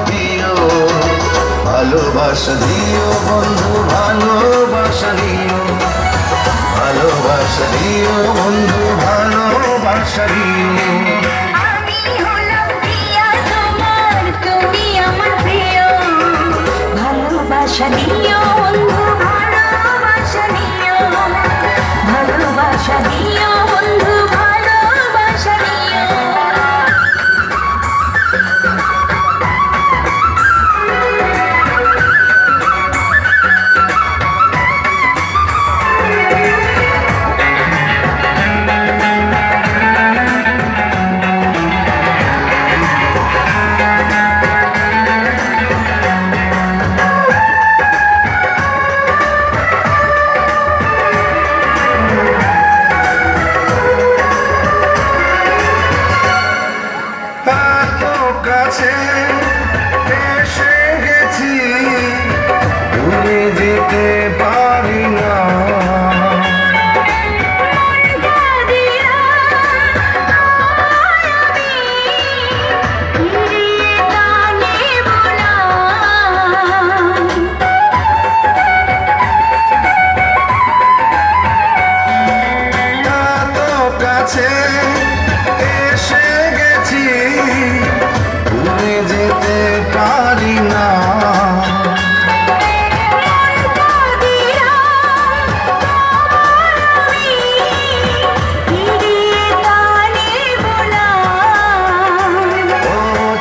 প্রিয়, ভালোবাসা দিও বন্ধু, ভালোবাসা দিও, ভালোবাসা দিও বন্ধু, ভালোবাসা দিও। আমি হলাম প্রিয়া তোমার, তুমি আমার প্রিয়, ভালোবাসা দিও বন্ধু, ভালোবাসা দিও, ভালোবাসা দিও বন্ধু, ভালোবাসা দিও। কাছে এসে গেছি, দূরে যেতে পারি না। কাছে এসে গেছি, দূরে যেতে পারি না। ও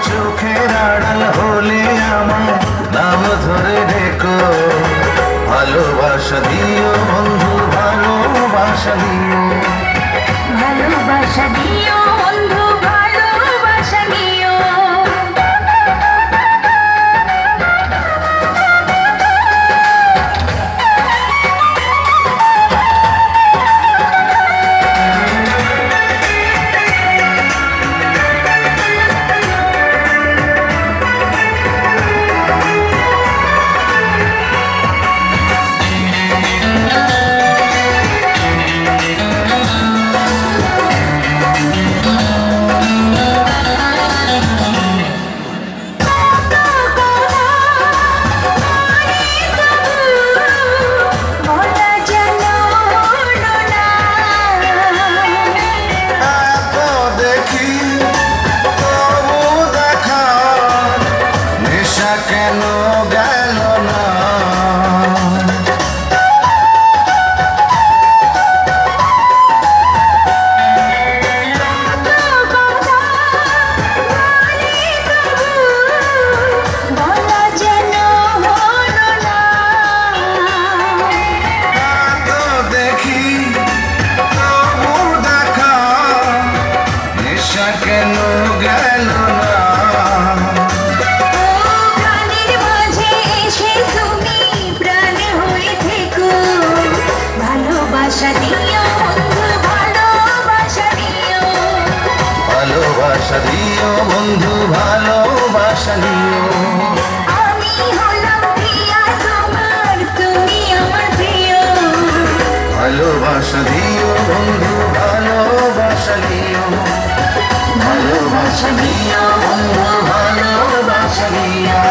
চোখের আড়াল হলে আমার নাম ধরে ডেকো, ভালোবাসা দিও বন্ধু, ভালোবাসা দিও, ভালোবাসা দিও বন্ধু, ভালোবাসা দিও। কেন গেল না? দেখি তবু দেখা, নেশা কেন গেল না? ভালোবাসা দিও বন্ধু, ভালোবাসা দিও, ভালোবাসা দিও বন্ধু, ভালোবাসা দিও। আমি হলাম প্রিয়া তোমার, তুমি আমার প্রিয়, ভালোবাসা দিও বন্ধু, ভালোবাসা দিও, ভালোবাসা দিও বন্ধু, ভালোবাসা দিও।